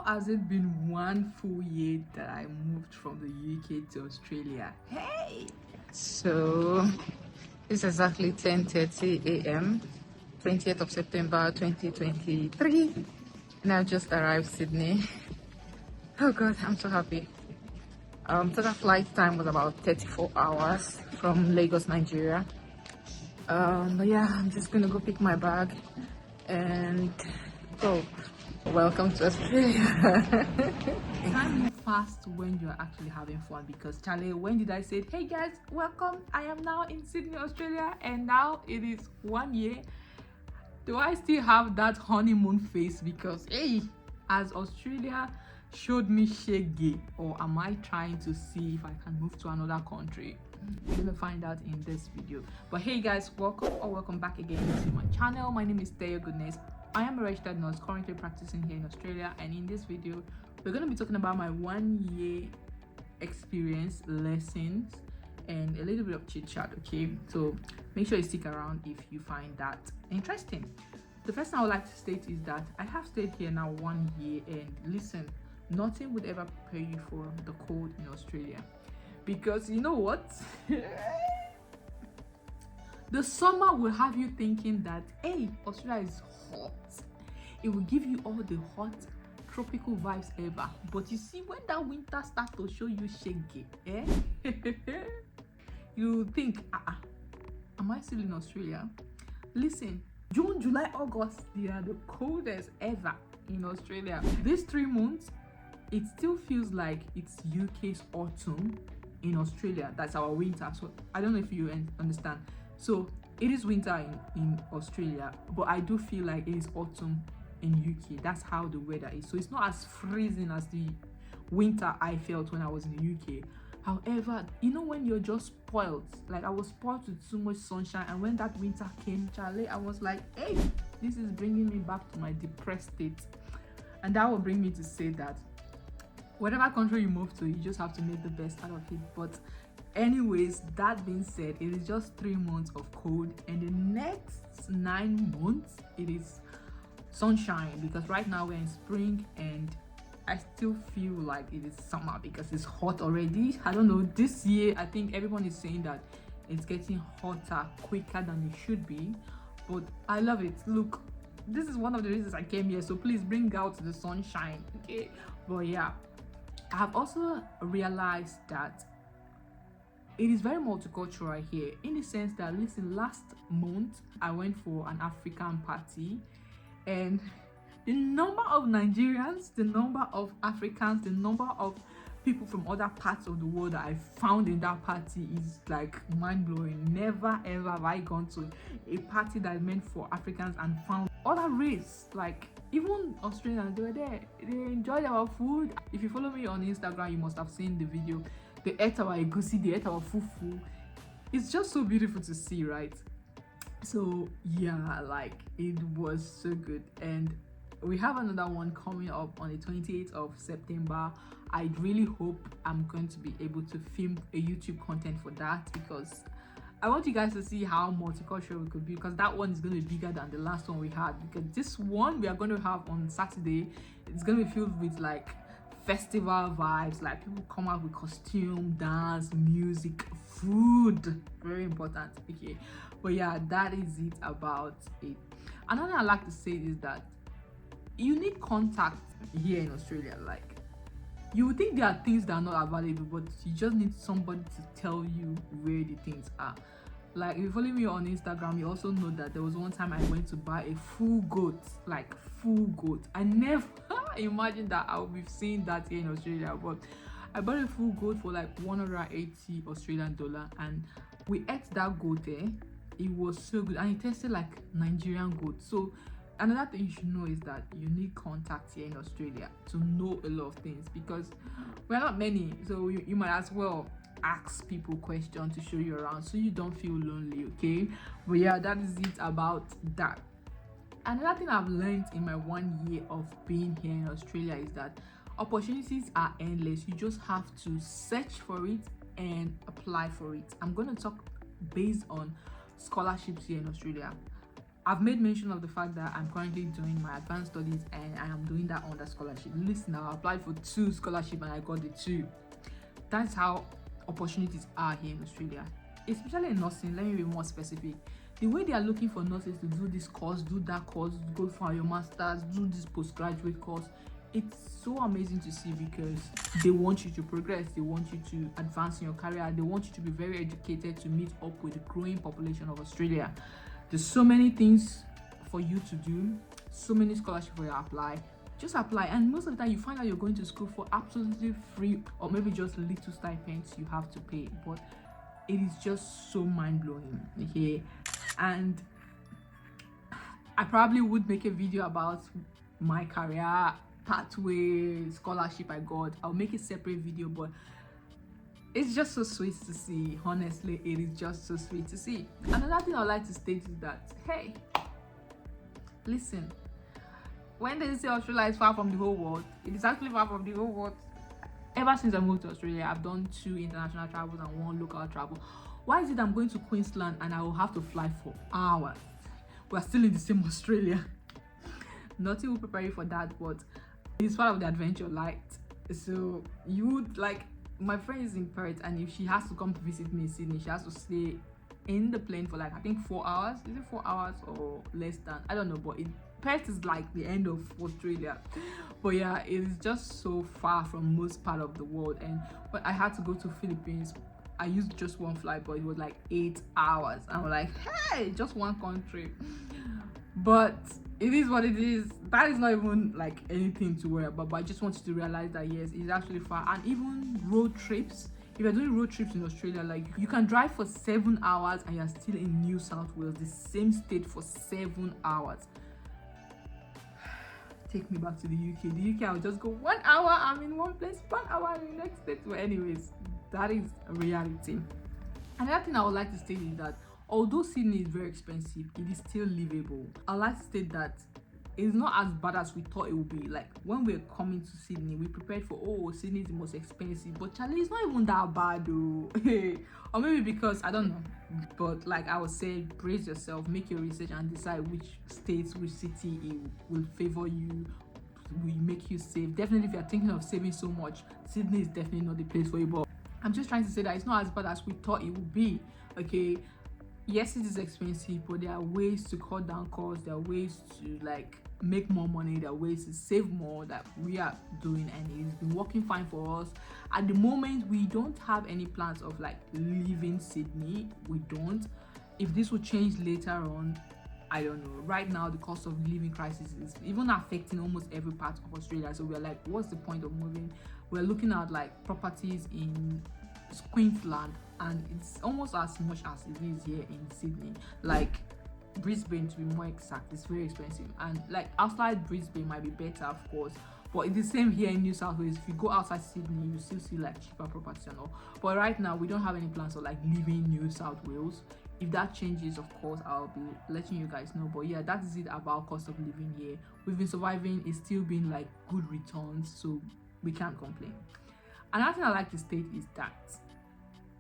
has it been 1 full year that I moved from the UK to Australia? Hey! So it's exactly 10:30 a.m. 20th of September 2023, and I've just arrived Sydney. Oh god, I'm so happy. Total flight time was about 34 hours from Lagos, Nigeria. But yeah, I'm just gonna go pick my bag and go. Welcome to Australia. Time moves fast when you're actually having fun, because Charlie, when did I say, hey guys, welcome, I am now in Sydney, Australia, and now it is 1 year. Do I still have that honeymoon face? Because hey, as Australia showed me shaggy, or am I trying to see if I can move to another country? We're gonna find out in this video. But hey guys, welcome back again to my channel. My name is Theo Goodness. I am a registered nurse currently practicing here in Australia, and in this video we're going to be talking about my 1 year experience, lessons, and a little bit of chit chat. Okay, so make sure you stick around if you find that interesting. The first thing I would like to state is that I have stayed here now 1 year, and listen, nothing would ever prepare you for the cold in Australia, because you know what? The summer will have you thinking that, hey, Australia is hot. It will give you all the hot tropical vibes ever. But you see, when that winter starts to show you shaggy, you think, am I still in Australia? Listen, June, July, August, they are the coldest ever in Australia. These 3 months, it still feels like it's UK's autumn in Australia. That's our winter. So I don't know if you understand. So it is winter in Australia, but I do feel like it is autumn in UK. That's how the weather is. So it's not as freezing as the winter I felt when I was in the UK. However, you know, when you're just spoiled, like I was spoiled with too much sunshine, and when that winter came, Charlie, I was like, hey, this is bringing me back to my depressed state. And that will bring me to say that whatever country you move to, you just have to make the best out of it. But anyways, that being said, it is just 3 months of cold, and the next 9 months it is sunshine, because right now we're in spring and I still feel like it is summer because it's hot already. I don't know, this year I think everyone is saying that it's getting hotter quicker than it should be, but I love it. Look, this is one of the reasons I came here, so please bring out the sunshine, okay? But yeah, I have also realized that it is very multicultural here, in the sense that, listen, last month I went for an African party, and the number of Nigerians, the number of Africans, the number of people from other parts of the world that I found in that party is like mind-blowing. Never ever have I gone to a party that is meant for Africans and found other race, like even Australians. They were there, they enjoyed our food. If you follow me on Instagram, you must have seen the video. They ate our egusi, they ate our fufu. It's just so beautiful to see, right? So yeah, like it was so good. And we have another one coming up on the 28th of September. I really hope I'm going to be able to film a YouTube content for that, because I want you guys to see how multicultural we could be, because that one is going to be bigger than the last one we had. Because this one we are going to have on Saturday, it's going to be filled with like festival vibes, like people come out with costume, dance, music, food, very important. Okay, but yeah, that is it about it. Another thing I like to say is that you need contact here in Australia. Like, you would think there are things that are not available, but you just need somebody to tell you where the things are. Like, if you follow me on Instagram, you also know that there was one time I went to buy a full goat, like full goat. I never imagined that I would be seeing that here in Australia, but I bought a full goat for like 180 Australian dollar, and we ate that goat. It was so good, and it tasted like Nigerian goat. So another thing you should know is that you need contacts here in Australia to know a lot of things, because we're not many. So you might as well ask people questions to show you around, so you don't feel lonely. Okay, but yeah, that is it about that. Another thing I've learned in my 1 year of being here in Australia is that opportunities are endless. You just have to search for it and apply for it. I'm going to talk based on scholarships here in Australia. I've made mention of the fact that I'm currently doing my advanced studies and I am doing that under scholarship. Listen, I applied for 2 scholarships and I got the 2. That's how opportunities are here in Australia, especially in nursing. Let me be more specific. The way they are looking for nurses to do this course, do that course, go for your master's, do this postgraduate course, it's so amazing to see because they want you to progress, they want you to advance in your career, they want you to be very educated to meet up with the growing population of Australia. There's so many things for you to do, so many scholarships for you to apply. Just apply, and most of the time you find out you're going to school for absolutely free, or maybe just little stipends you have to pay, but it is just so mind-blowing. Okay, and I probably would make a video about my career pathway scholarship I got. I'll make a separate video, but it's just so sweet to see. Honestly, it is just so sweet to see. Another thing I'd like to state is that, hey, listen, when they say Australia is far from the whole world, it is actually far from the whole world. Ever since I moved to Australia, I've done 2 international travels and 1 local travel. Why is it I'm going to Queensland and I will have to fly for hours? We're still in the same Australia. Nothing will prepare you for that, but it's part of the adventure light. So you would like, my friend is in Perth, and if she has to come visit me in Sydney, she has to stay in the plane for like, I think 4 hours. Is it 4 hours or less than? I don't know, but Perth is like the end of Australia. But yeah, it is just so far from most part of the world. And when I had to go to Philippines, I used just 1 flight, but it was like 8 hours. I was like, hey, just 1 country. But it is what it is. That is not even like anything to worry about, but I just want you to realize that yes, it's actually far. And even road trips, if you're doing road trips in Australia, like you can drive for 7 hours and you're still in New South Wales, the same state, for 7 hours. Take me back to the UK. The UK, I'll just go 1 hour, I'm in one place, 1 hour in the next state. But anyways, that is reality. Another thing I would like to state is that although Sydney is very expensive, it is still livable. I'd like to state that it's not as bad as we thought it would be. Like when we're coming to Sydney, we prepared for, oh, Sydney is the most expensive, but Charlie, it's not even that bad though. Or maybe because, I don't know, but like I would say, brace yourself, make your research and decide which states, which city it will favor you, will make you save. Definitely if you're thinking of saving so much, Sydney is definitely not the place for you. But I'm just trying to say that it's not as bad as we thought it would be. Okay, yes, it is expensive, but there are ways to cut down costs, there are ways to like make more money, there are ways to save more that we are doing, and it's been working fine for us. At the moment, we don't have any plans of like leaving Sydney. We don't. If this will change later on, I don't know. Right now, the cost of living crisis is even affecting almost every part of Australia. So we're like, what's the point of moving? We're looking at like properties in Queensland, and it's almost as much as it is here in Sydney. Like Brisbane, to be more exact, is very expensive, and like outside Brisbane might be better, of course, but it's the same here in New South Wales. If you go outside Sydney, you still see like cheaper properties and all. But right now, we don't have any plans of like leaving New South Wales. If that changes, of course, I'll be letting you guys know. But yeah, that is it about cost of living here. We've been surviving. It's still been like good returns, so we can't complain. Another thing I like to state is that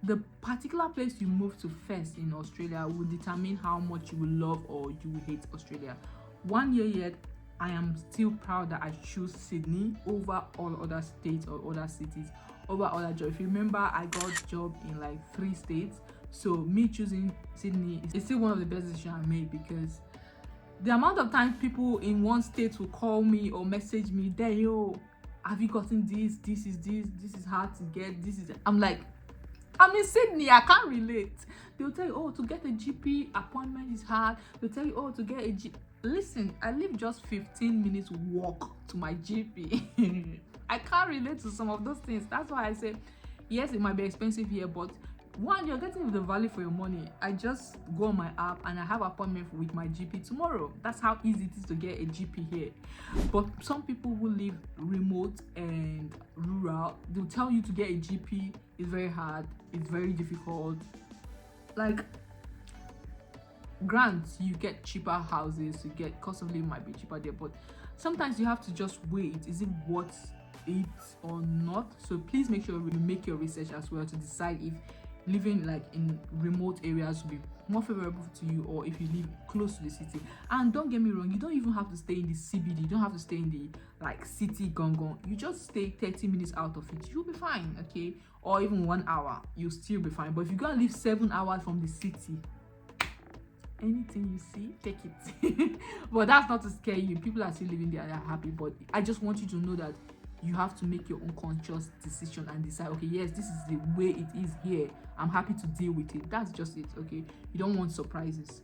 the particular place you move to first in Australia will determine how much you will love or you will hate Australia. 1 year yet, I am still proud that I choose Sydney over all other states or other cities, over other jobs. If you remember, I got job in like 3 states. So me choosing Sydney is still one of the best decisions I made, because the amount of times people in one state will call me or message me, yo, have you gotten this? This is hard to get. I'm like, I'm in Sydney, I can't relate. They'll tell you, oh, to get a GP appointment is hard. They'll tell you, oh, to get a Listen, I live just 15 minutes walk to my GP. I can't relate to some of those things. That's why I say, yes, it might be expensive here, but one, you're getting the value for your money. I just go on my app and I have an appointment with my GP tomorrow. That's how easy it is to get a GP here. But some people who live remote and rural, they'll tell you to get a GP is very hard, it's very difficult. Like, grants, you get cheaper houses, you get cost of living might be cheaper there, but sometimes you have to just wait. Is it worth it or not? So please make sure you make your research as well to decide if living like in remote areas will be more favorable to you, or if you live close to the city. And don't get me wrong, you don't even have to stay in the CBD, you don't have to stay in the like city gongon. You just stay 30 minutes out of it, you'll be fine, okay? Or even 1 hour, you'll still be fine. But if you gotta live 7 hours from the city, anything you see, take it. But that's not to scare you. People are still living there, they're happy. But I just want you to know that you have to make your own conscious decision and decide, okay, yes, this is the way it is here, I'm happy to deal with it. That's just it, okay? You don't want surprises.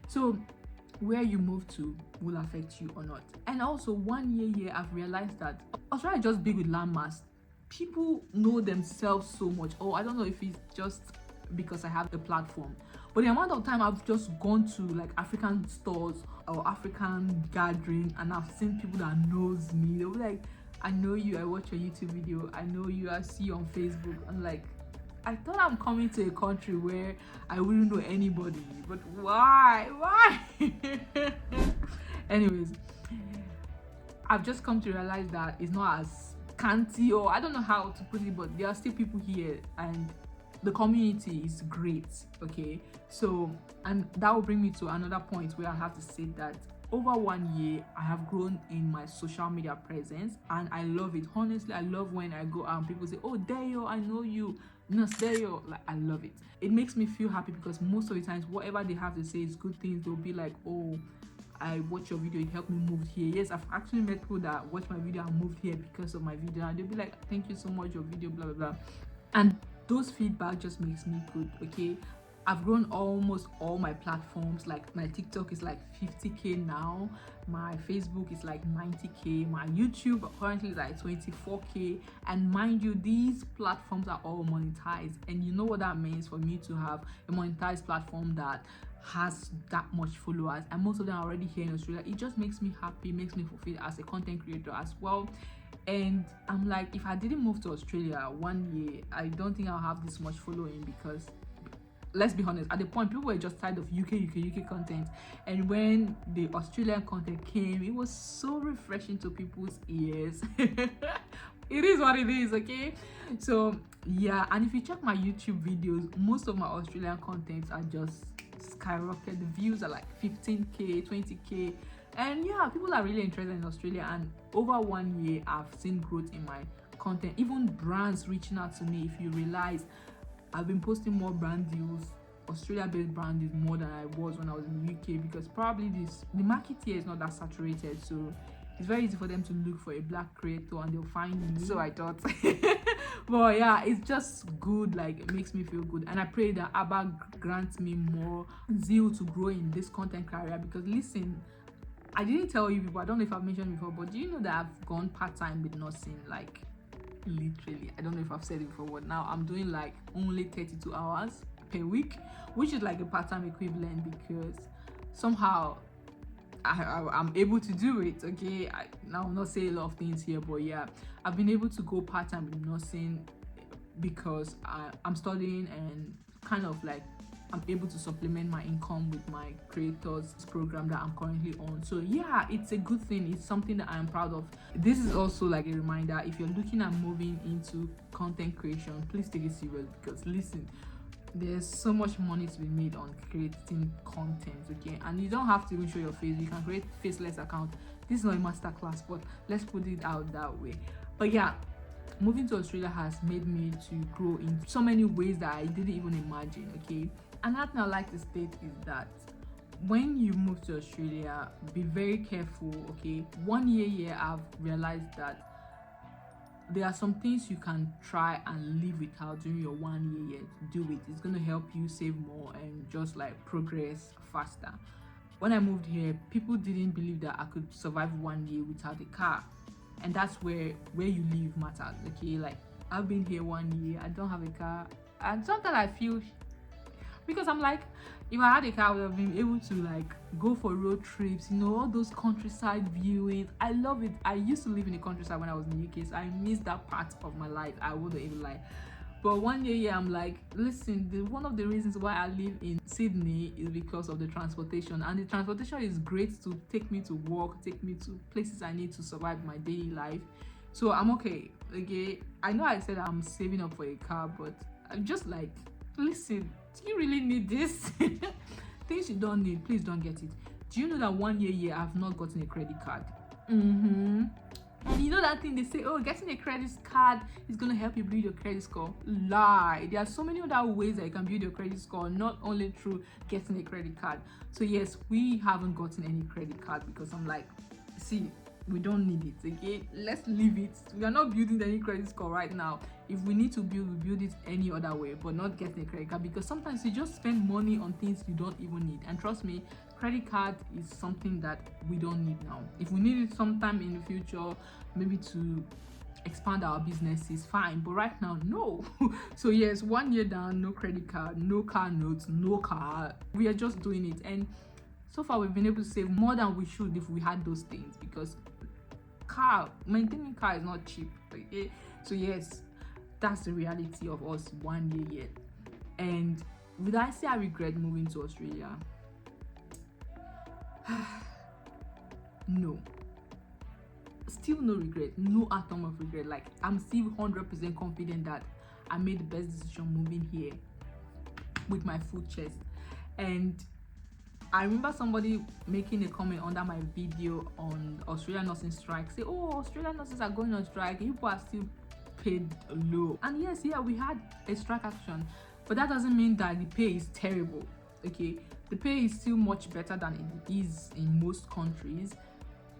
So where you move to will affect you or not. And also 1 year here, I've realized that Australia is just big with landmass. People know themselves so much. Oh, I don't know if it's just because I have the platform, but the amount of time I've just gone to like African stores or African gathering, and I've seen people that knows me. They'll be like, I know you, I watch your YouTube video, I know you, I see you on Facebook. I'm like, I thought I'm coming to a country where I wouldn't know anybody, but why? Anyways, I've just come to realize that it's not as canty, or I don't know how to put it, but there are still people here and the community is great, okay? So, and that will bring me to another point where I have to say that over 1 year, I have grown in my social media presence, and I love it. Honestly, I love when I go out and people say, oh, Dayo, I know you. No, Dayo. Like, I love it. It makes me feel happy because most of the times, whatever they have to say is good things. They'll be like, oh, I watch your video, it helped me move here. Yes, I've actually met people that watch my video and moved here because of my video, and they'll be like, thank you so much, your video, blah, blah, blah. And those feedback just makes me good, okay? I've grown almost all my platforms. Like my TikTok is like 50k now, my Facebook is like 90k, my YouTube currently is like 24k. And mind you, these platforms are all monetized, and you know what that means for me to have a monetized platform that has that much followers, and most of them are already here in Australia. It just makes me happy, makes me fulfilled as a content creator as well. And I'm like, if I didn't move to Australia 1 year, I don't think I'll have this much following, because let's be honest, at the point people were just tired of UK content, and when the Australian content came, it was so refreshing to people's ears. It is what it is, okay? So yeah, and if you check my YouTube videos, most of my Australian contents are just skyrocketed. The views are like 15k, 20k, and yeah, people are really interested in Australia. And over 1 year, I've seen growth in my content, even brands reaching out to me. If you realize, I've been posting more brand deals, Australia-based brand deals, more than I was when I was in the UK, because probably the market here is not that saturated, so it's very easy for them to look for a black creator and they'll find me. So I thought. But yeah, it's just good. Like, it makes me feel good, and I pray that Abba grants me more zeal to grow in this content career. Because listen, I didn't tell you people, I don't know if I've mentioned before, but do you know that I've gone part-time with nursing? Like, literally, I don't know if I've said it before, but now I'm doing like only 32 hours per week, which is like a part-time equivalent, because somehow I'm able to do it, okay? Now I'm not saying a lot of things here, but yeah, I've been able to go part-time with nursing because I'm studying, and kind of like I'm able to supplement my income with my creators program that I'm currently on. So yeah, it's a good thing. It's something that I'm proud of. This is also like a reminder, if you're looking at moving into content creation, please take it serious, because listen, there's so much money to be made on creating content, okay? And you don't have to even show your face. You can create faceless account. This is not a masterclass, but let's put it out that way. But yeah, moving to Australia has made me to grow in so many ways that I didn't even imagine, okay? Another thing I like to state is that when you move to Australia, be very careful, okay? 1 year here, I've realized that there are some things you can try and live without during your 1 year. Do it. It's going to help you save more and just like progress faster. When I moved here, people didn't believe that I could survive 1 year without a car, and that's where you live matters, okay? Like, I've been here 1 year, I don't have a car, and sometimes I feel, because I'm like, if I had a car, I would have been able to like go for road trips, you know, all those countryside viewings. I love it. I used to live in the countryside when I was in the UK, so I miss that part of my life. I wouldn't even lie. But 1 year, yeah, I'm like, listen, one of the reasons why I live in Sydney is because of the transportation, and the transportation is great to take me to work, take me to places I need to survive my daily life. So I'm okay. I know I said I'm saving up for a car, but I'm just like, Listen, do you really need this? Things you don't need, please don't get it. Do you know that 1 year I've not gotten a credit card? And you know that thing they say, oh, getting a credit card is going to help you build your credit score. Lie. There are so many other ways that you can build your credit score, not only through getting a credit card. So yes, we haven't gotten any credit card because I'm like, see, we don't need it. Okay, let's leave it. We are not building any credit score right now. If we need to build, we build it any other way, but not getting a credit card, because sometimes you just spend money on things you don't even need. And trust me, credit card is something that we don't need now. If we need it sometime in the future, maybe to expand our business, is fine, but right now, no. So yes, 1 year down, no credit card, no car notes, no car. We are just doing it, and so far we've been able to save more than we should if we had those things, because maintaining car is not cheap. Okay? So yes, that's the reality of us 1 year yet. And would I say I regret moving to Australia? No. Still no regret, no atom of regret. Like, I'm still 100% confident that I made the best decision moving here with my full chest. And I remember somebody making a comment under my video on Australian nursing strike, say, oh, Australian nurses are going on strike, people are still paid low. And yes, yeah, we had a strike action, but that doesn't mean that the pay is terrible. Okay, the pay is still much better than it is in most countries,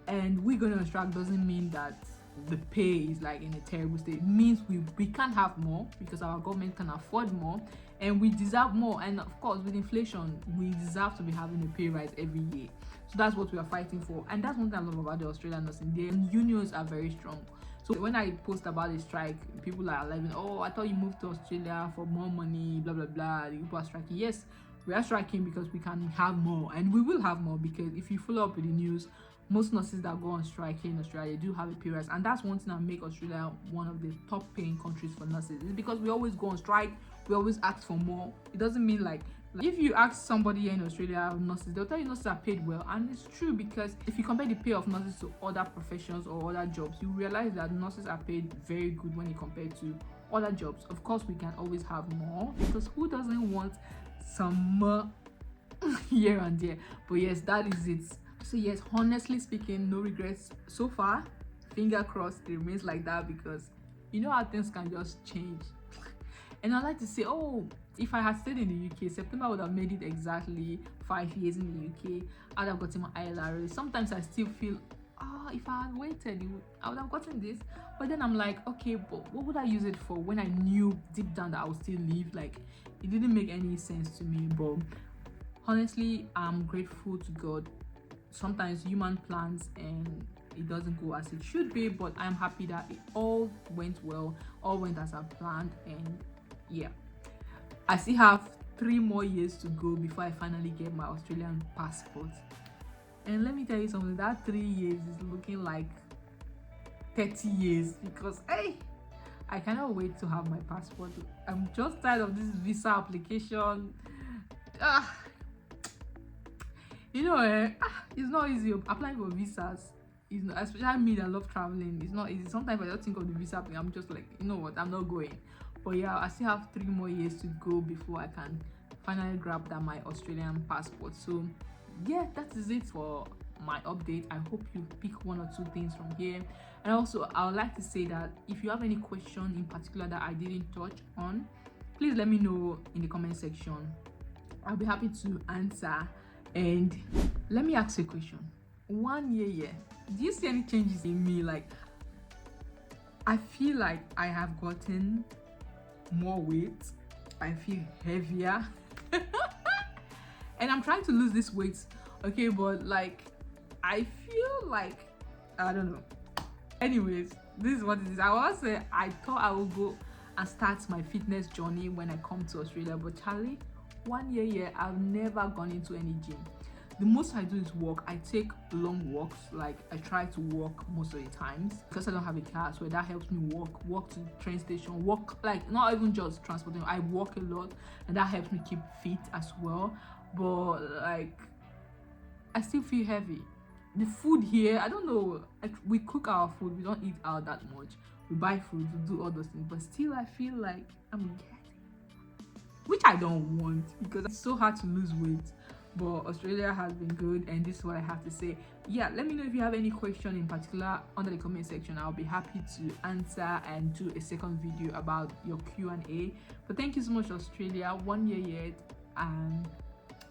and we going on strike doesn't mean that the pay is like in a terrible state. It means we can have more because our government can afford more, and we deserve more. And of course, with inflation, we deserve to be having a pay rise every year. So that's what we are fighting for, and that's one thing I love about the Australian nursing. Their unions are very strong. So when I post about the strike, people are like, oh, I thought you moved to Australia for more money, blah blah blah. The people are striking. Yes, we are striking because we can have more, and we will have more, because if you follow up with the news, most nurses that go on strike here in Australia do have a pay rise. And that's one thing that make Australia one of the top paying countries for nurses. It's because we always go on strike, we always ask for more. It doesn't mean like if you ask somebody here in Australia, nurses, they'll tell you nurses are paid well, and it's true, because if you compare the pay of nurses to other professions or other jobs, you realize that nurses are paid very good when you compare to other jobs. Of course, we can always have more, because who doesn't want some more here and there? But yes, that is it. So yes, honestly speaking, no regrets so far. Finger crossed it remains like that, because you know how things can just change. And I like to say, oh, if I had stayed in the UK, September would have made it exactly 5 years in the UK. I'd have gotten my ILR. Sometimes I still feel, if I had waited, I would have gotten this. But then I'm like, okay, but what would I use it for when I knew deep down that I would still live? Like, it didn't make any sense to me. But honestly, I'm grateful to God. Sometimes human plans and it doesn't go as it should be, but I'm happy that it all went well, all went as I planned. And yeah, I still have 3 more years to go before I finally get my Australian passport. And let me tell you something, that 3 years is looking like 30 years, because hey, I cannot wait to have my passport. I'm just tired of this visa application. You know, it's not easy applying for visas. It's not, especially me that love traveling. It's not easy. Sometimes I just think of the visa thing, I'm just like, you know what, I'm not going. But yeah, I still have 3 more years to go before I can finally grab that my Australian passport. So yeah, that is it for my update. I hope you pick 1 or 2 things from here. And also, I would like to say that if you have any question in particular that I didn't touch on, please let me know in the comment section. I'll be happy to answer. And let me ask you a question. 1 year, do you see any changes in me? Like, I feel like I have gotten more weight. I feel heavier. And I'm trying to lose this weight, okay, but like, I feel like, I don't know. Anyways, this is what it is. I want to say, I thought I would go and start my fitness journey when I come to Australia, but Charlie, 1 year here, I've never gone into any gym. The most I do is walk. I take long walks. Like, I try to walk most of the times because I don't have a car, so that helps me walk to the train station, walk, like, not even just transporting. I walk a lot, and that helps me keep fit as well. But like, I still feel heavy. The food here, I don't know, like, we cook our food, we don't eat out that much. We buy food, we do all those things, but still I feel like I'm getting which I don't want because it's so hard to lose weight. But Australia has been good, and this is what I have to say. Yeah, let me know if you have any question in particular under the comment section. I'll be happy to answer and do a second video about your Q&A. But thank you so much, Australia. 1 year yet, and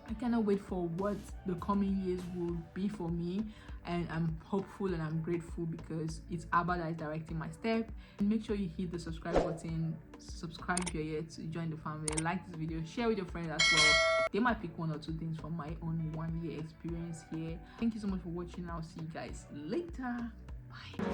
I cannot wait for what the coming years will be for me, and I'm hopeful and I'm grateful because it's Abba that is directing my step. And make sure you hit the subscribe button, subscribe if you're here to join the family, like this video, share with your friends as well. They might pick 1 or 2 things from my own 1 year experience here. Thank you so much for watching. I'll see you guys later. Bye.